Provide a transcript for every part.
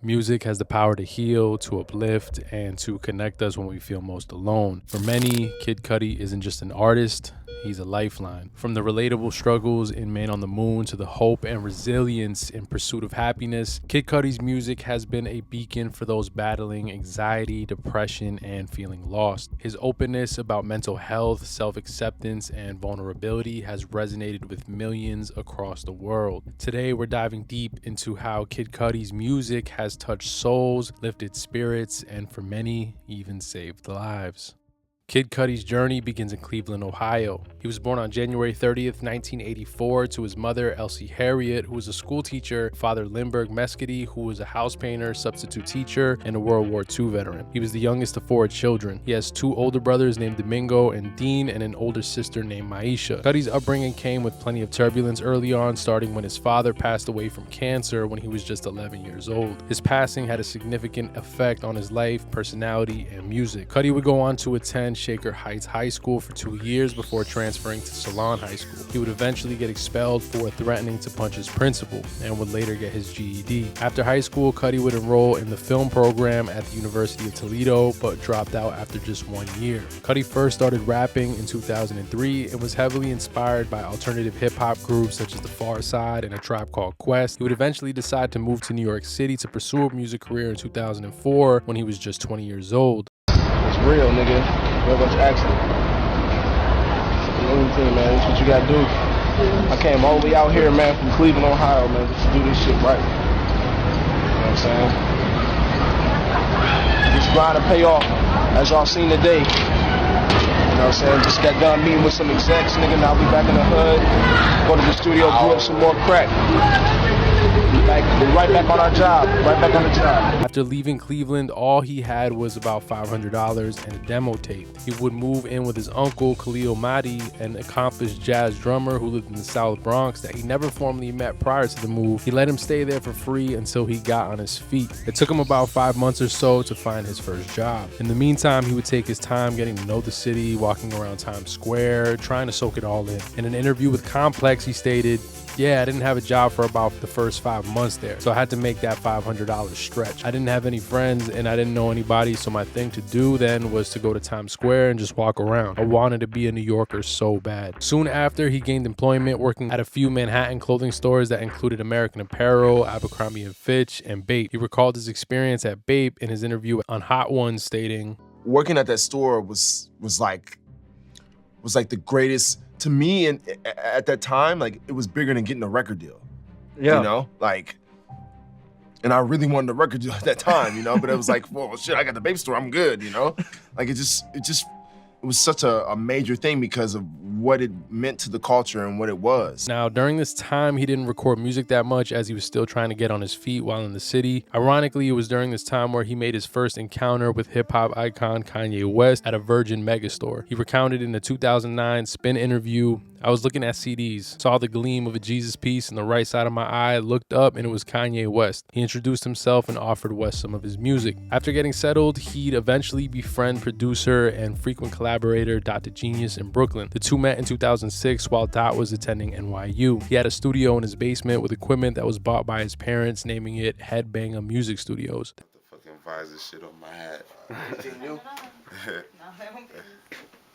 Music has the power to heal, to uplift, and to connect us when we feel most alone. For many, Kid Cudi isn't just an artist, he's a lifeline. From the relatable struggles in Man on the Moon to the hope and resilience in pursuit of happiness, Kid Cudi's music has been a beacon for those battling anxiety, depression, and feeling lost. His openness about mental health, self-acceptance, and vulnerability has resonated with millions across the world. Today, we're diving deep into how Kid Cudi's music has touched souls, lifted spirits, and for many, even saved lives. Kid Cudi's journey begins in Cleveland, Ohio. He was born on January 30th, 1984 to his mother, Elsie Harriet, who was a school teacher, father Lindbergh Mescudi, who was a house painter, substitute teacher, and a World War II veteran. He was the youngest of 4 children. He has 2 older brothers named Domingo and Dean, and an older sister named Maisha. Cudi's upbringing came with plenty of turbulence early on, starting when his father passed away from cancer when he was just 11 years old. His passing had a significant effect on his life, personality, and music. Cudi would go on to attend Shaker Heights High School for 2 years before transferring to Salon High School. He would eventually get expelled for threatening to punch his principal and would later get his GED. After high school, Cudi would enroll in the film program at the University of Toledo, but dropped out after just 1 year. Cudi first started rapping in 2003 and was heavily inspired by alternative hip-hop groups such as The Far Side and A Tribe Called Quest. He would eventually decide to move to New York City to pursue a music career in 2004 when he was just 20 years old. It's real, nigga. Real bunch of accident. Everything, man. That's what you gotta do. I came all the way out here, man, from Cleveland, Ohio, man, just to do this shit right. You know what I'm saying? This grind to pay off, as y'all seen today. You know what I'm saying? Just got done meeting with some execs, nigga. Now we back in the hood. Go to the studio, brew up some more crack. We're right back on our job. Right back on the job. After leaving Cleveland, all he had was about $500 and a demo tape. He would move in with his uncle, Khalil Mahdi, an accomplished jazz drummer who lived in the South Bronx that he never formally met prior to the move. He let him stay there for free until he got on his feet. It took him about 5 months or so to find his first job. In the meantime, he would take his time getting to know the city, walking around Times Square, trying to soak it all in. In an interview with Complex, he stated, "Yeah, I didn't have a job for about the first 5 months there, so I had to make that $500 stretch. I didn't have any friends and I didn't know anybody, so my thing to do then was to go to Times Square and just walk around. I wanted to be a New Yorker so bad." Soon after, he gained employment working at a few Manhattan clothing stores that included American Apparel, Abercrombie & Fitch, and Bape. He recalled his experience at Bape in his interview on Hot Ones, stating, "Working at that store was like the greatest to me, and at that time, like, it was bigger than getting a record deal." Yeah. You know, like, and I really wanted a record deal at that time, you know, but it was like, well, shit, I got the Bape store, I'm good, you know? Like, it was such a major thing because of what it meant to the culture and what it was. Now, during this time, he didn't record music that much as he was still trying to get on his feet while in the city. Ironically, it was during this time where he made his first encounter with hip-hop icon Kanye West at a Virgin Megastore. He recounted in the 2009 Spin interview, "I was looking at CDs, saw the gleam of a Jesus piece in the right side of my eye, looked up, and it was Kanye West. He introduced himself and offered West some of his music. After getting settled, he'd eventually befriend producer and frequent collaborator Dr. Genius in Brooklyn. The two met in 2006 while Dot was attending NYU. He had a studio in his basement with equipment that was bought by his parents, naming it Headbanger Music Studios." The fucking visor shit on my hat. Anything new?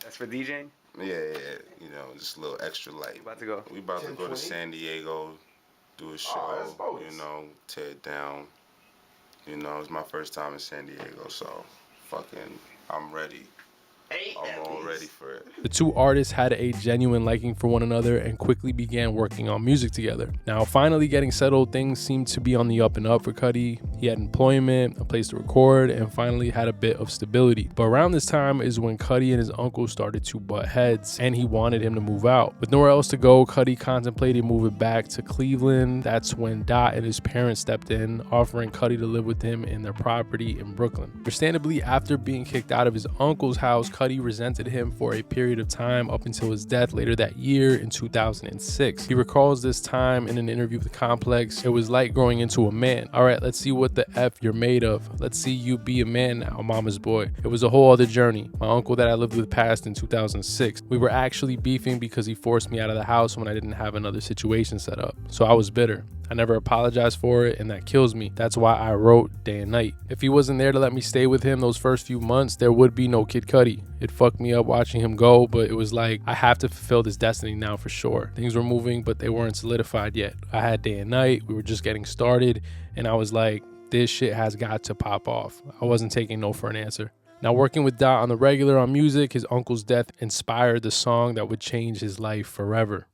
That's for DJing? Yeah, you know, just a little extra light. About to go? We about to go to San Diego, do a show, you know, tear it down. You know, it's my first time in San Diego, so fucking, I'm ready. I'm all ready for it. The two artists had a genuine liking for one another and quickly began working on music together. Now, finally getting settled, things seemed to be on the up and up for Cudi. He had employment, a place to record, and finally had a bit of stability. But around this time is when Cudi and his uncle started to butt heads, and he wanted him to move out. With nowhere else to go, Cudi contemplated moving back to Cleveland. That's when Dot and his parents stepped in, offering Cudi to live with him in their property in Brooklyn. Understandably, after being kicked out of his uncle's house, Cudi resented him for a period of time up until his death later that year in 2006. He recalls this time in an interview with Complex. "It was like growing into a man. All right, let's see what the F you're made of. Let's see you be a man now, mama's boy. It was a whole other journey. My uncle that I lived with passed in 2006. We were actually beefing because he forced me out of the house when I didn't have another situation set up. So I was bitter. I never apologized for it, and that kills me. That's why I wrote Day and Night. If he wasn't there to let me stay with him those first few months, there would be no Kid Cudi. It fucked me up watching him go, but it was like, I have to fulfill this destiny now for sure. Things were moving, but they weren't solidified yet. I had Day and Night, we were just getting started, and I was like, this shit has got to pop off. I wasn't taking no for an answer. Now, working with Dot on the regular on music, his uncle's death inspired the song that would change his life forever.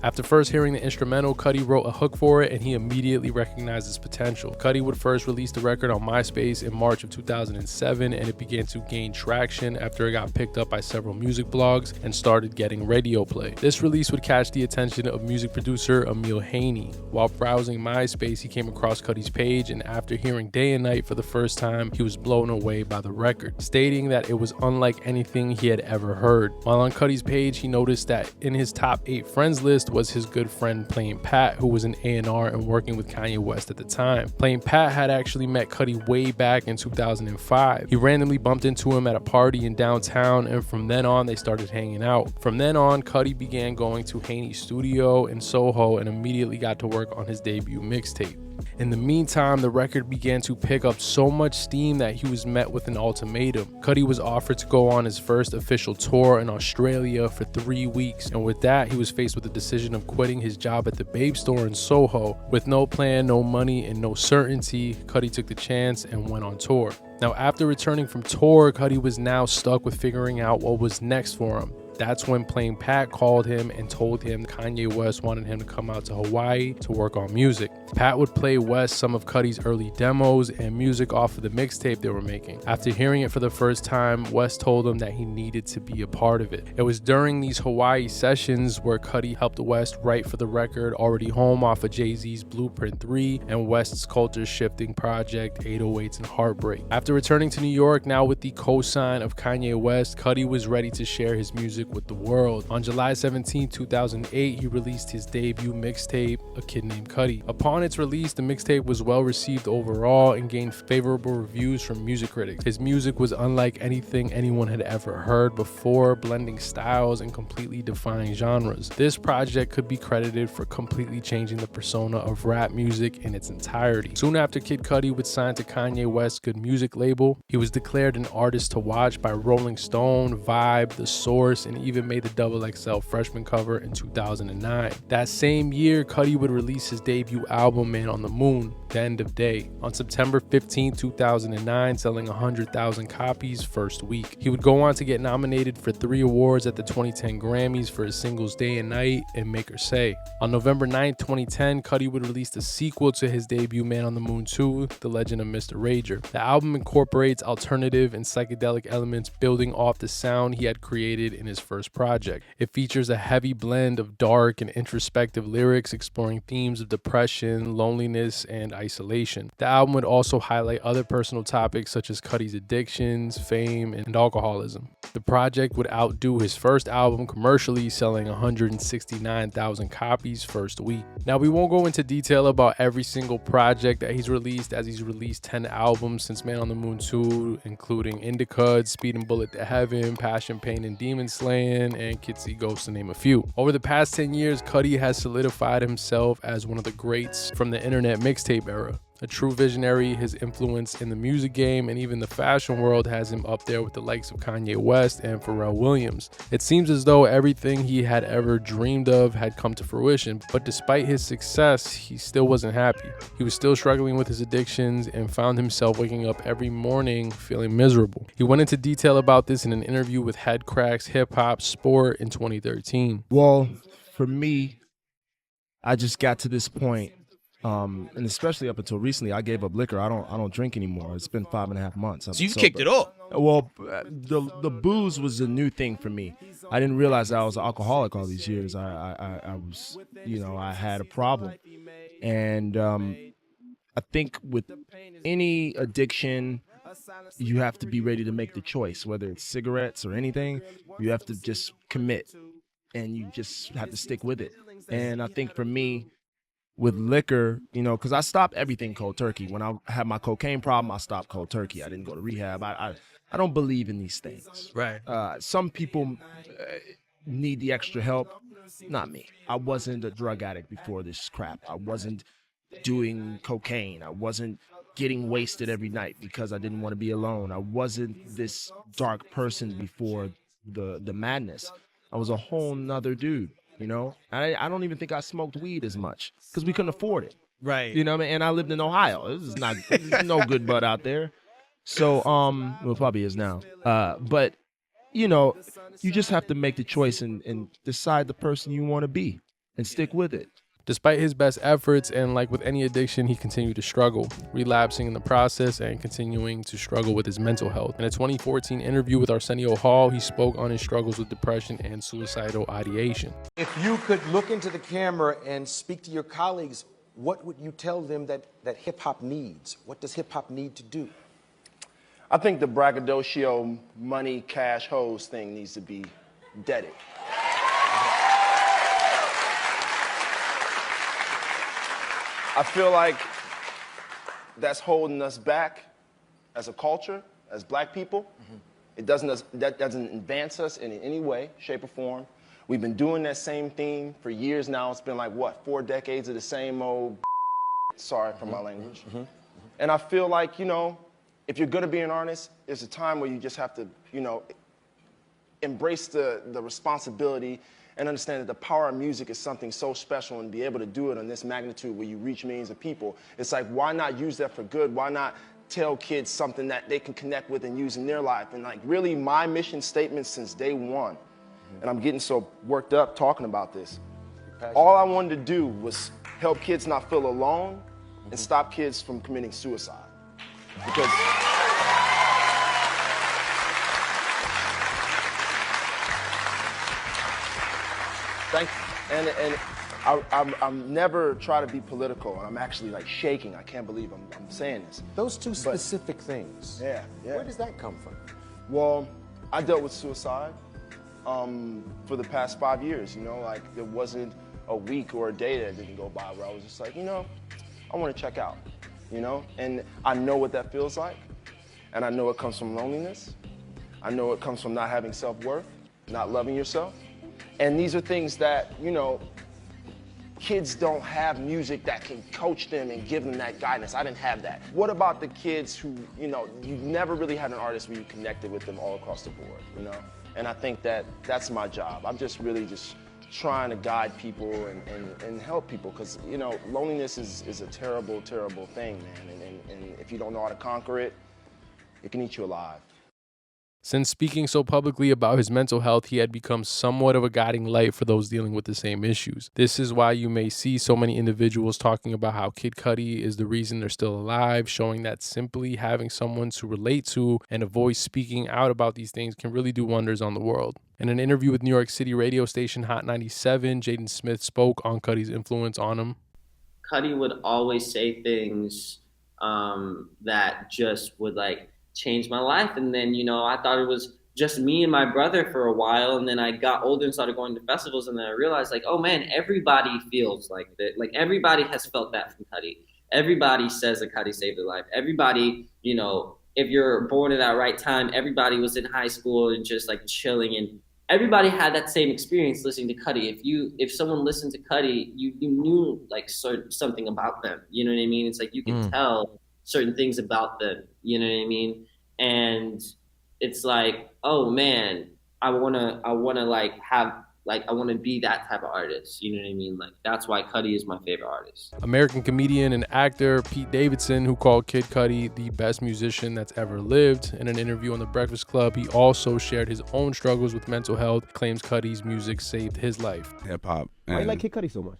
After first hearing the instrumental, Cudi wrote a hook for it, and he immediately recognized its potential. Cudi would first release the record on MySpace in March of 2007, and it began to gain traction after it got picked up by several music blogs and started getting radio play. This release would catch the attention of music producer Emil Haney. While browsing MySpace, he came across Cudi's page, and after hearing Day and Night for the first time, he was blown away by the record, stating that it was unlike anything he had ever heard. While on Cudi's page, he noticed that in his top 8 friends list was his good friend Plain Pat, who was an A&R and working with Kanye West at the time. Plain Pat had actually met Cudi way back in 2005. He randomly bumped into him at a party in downtown, and from then on they started hanging out. From then on, Cudi began going to Haney's studio in Soho and immediately got to work on his debut mixtape. In the meantime, the record began to pick up so much steam that he was met with an ultimatum. Cudi was offered to go on his first official tour in Australia for 3 weeks, and with that, he was faced with the decision of quitting his job at the Babe store in Soho. With no plan, no money, and no certainty, Cudi took the chance and went on tour. Now, after returning from tour, Cudi was now stuck with figuring out what was next for him. That's when Plain Pat called him and told him Kanye West wanted him to come out to Hawaii to work on music. Pat would play West some of Cudi's early demos and music off of the mixtape they were making. After hearing it for the first time, West told him that he needed to be a part of it. It was during these Hawaii sessions where Cudi helped West write for the record Already Home off of Jay-Z's Blueprint 3 and West's culture-shifting project 808s and Heartbreak. After returning to New York, now with the co-sign of Kanye West, Cudi was ready to share his music with the world. On July 17, 2008, he released his debut mixtape, A Kid Named Cudi. Upon its release, the mixtape was well received overall and gained favorable reviews from music critics. His music was unlike anything anyone had ever heard before, blending styles and completely defying genres. This project could be credited for completely changing the persona of rap music in its entirety. Soon after Kid Cudi would sign to Kanye West's Good Music label, he was declared an artist to watch by Rolling Stone, Vibe, The Source, and even made the XXL freshman cover in 2009. That same year, Cudi would release his debut album, Man on the Moon, The End of Day, on September 15, 2009, selling 100,000 copies first week. He would go on to get nominated for 3 awards at the 2010 Grammys for his singles Day and Night and Make Her Say. On November 9, 2010, Cudi would release the sequel to his debut Man on the Moon 2, The Legend of Mr. Rager. The album incorporates alternative and psychedelic elements building off the sound he had created in his first project. It features a heavy blend of dark and introspective lyrics exploring themes of depression, loneliness, and isolation. The album would also highlight other personal topics such as Cudi's addictions, fame, and alcoholism. The project would outdo his first album commercially, selling 169,000 copies first week. Now, we won't go into detail about every single project that he's released, as he's released 10 albums since Man on the Moon 2, including Indicud, Speed and Bullet to Heaven, Passion, Pain, and Demon Slaying, and Kitsy Ghost, to name a few. Over the past 10 years, Cudi has solidified himself as one of the greats from the internet mixtape era. A true visionary, his influence in the music game and even the fashion world has him up there with the likes of Kanye West and Pharrell Williams. It seems as though everything he had ever dreamed of had come to fruition, but despite his success, he still wasn't happy. He was still struggling with his addictions and found himself waking up every morning feeling miserable. He went into detail about this in an interview with Headcracks Hip Hop Sport in 2013. Well, for me, I just got to this point. And especially up until recently, I gave up liquor. I don't drink anymore. It's been 5.5 months. So you've kicked it off. Well, the booze was a new thing for me. I didn't realize I was an alcoholic all these years. I was, I had a problem, and I think with any addiction, you have to be ready to make the choice. Whether it's cigarettes or anything, you have to just commit, and you just have to stick with it. And I think for me, with liquor, because I stopped everything cold turkey. When I had my cocaine problem, I stopped cold turkey. I didn't go to rehab. I don't believe in these things. Right. Some people need the extra help. Not me. I wasn't a drug addict before this crap. I wasn't doing cocaine. I wasn't getting wasted every night because I didn't want to be alone. I wasn't this dark person before the madness. I was a whole nother dude, you know? I don't even think I smoked weed as much because we couldn't afford it. Right. You know what I mean? And I lived in Ohio. This is no good bud out there. So, well, probably is now. But, you know, you just have to make the choice and decide the person you want to be and stick with it. Despite his best efforts, and like with any addiction, he continued to struggle, relapsing in the process and continuing to struggle with his mental health. In a 2014 interview with Arsenio Hall, he spoke on his struggles with depression and suicidal ideation. If you could look into the camera and speak to your colleagues, what would you tell them that hip-hop needs? What does hip-hop need to do? I think the braggadocio, money, cash, hoes thing needs to be deaded. I feel like that's holding us back as a culture, as black people. That doesn't advance us in any way, shape, or form. We've been doing that same theme for years now. It's been like, what, 4 decades of the same old sorry for my language. And I feel like, you know, if you're gonna be an artist, there's a time where you just have to, you know, embrace the responsibility and understand that the power of music is something so special, and be able to do it on this magnitude where you reach millions of people. It's like, why not use that for good? Why not tell kids something that they can connect with and use in their life? And like, really, my mission statement since day one, and I'm getting so worked up talking about this, all I wanted to do was help kids not feel alone and stop kids from committing suicide. Because thank you. And I'm never try to be political, and I'm actually like shaking. I can't believe I'm saying this. Those two specific things. Yeah. Where does that come from? Well, I dealt with suicide for the past 5 years. You know, like there wasn't a week or a day that didn't go by where I was just like, you know, I want to check out. You know, and I know what that feels like, and I know it comes from loneliness. I know it comes from not having self-worth, not loving yourself. And these are things that, you know, kids don't have music that can coach them and give them that guidance. I didn't have that. What about the kids who, you know, you never really had an artist where you connected with them all across the board, you know? And I think that that's my job. I'm just really just trying to guide people and help people, because, you know, loneliness is a terrible, terrible thing, man. And if you don't know how to conquer it, it can eat you alive. Since speaking so publicly about his mental health, he had become somewhat of a guiding light for those dealing with the same issues. This is why you may see so many individuals talking about how Kid Cudi is the reason they're still alive, showing that simply having someone to relate to and a voice speaking out about these things can really do wonders on the world. In an interview with New York City radio station Hot 97, Jaden Smith spoke on Cudi's influence on him. Cudi would always say things that just would like changed my life. And then, you know, I thought it was just me and my brother for a while. And then I got older and started going to festivals. And then I realized, like, oh man, everybody feels like that. Like, everybody has felt that from Cudi. Everybody says that Cudi saved their life. Everybody, you know, if you're born at that right time, everybody was in high school and just like chilling. And everybody had that same experience listening to Cudi. If someone listened to Cudi, you knew like something about them. You know what I mean? It's like you can tell certain things about them, you know what I mean? And it's like, oh man, I wanna like have, like, I wanna be that type of artist, you know what I mean? Like, that's why Cudi is my favorite artist. American comedian and actor Pete Davidson, who called Kid Cudi the best musician that's ever lived. In an interview on The Breakfast Club, he also shared his own struggles with mental health, claims Cudi's music saved his life. Hip hop. Why you like Kid Cudi so much?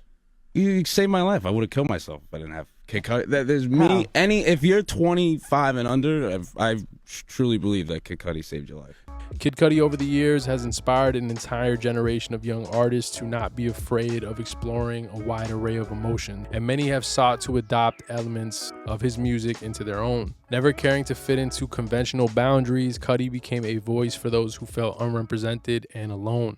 You saved my life. I would have killed myself if I didn't have Kid Cudi. There's me. If you're 25 and under, I truly believe that Kid Cudi saved your life. Kid Cudi over the years has inspired an entire generation of young artists to not be afraid of exploring a wide array of emotion, and many have sought to adopt elements of his music into their own. Never caring to fit into conventional boundaries, Cudi became a voice for those who felt unrepresented and alone.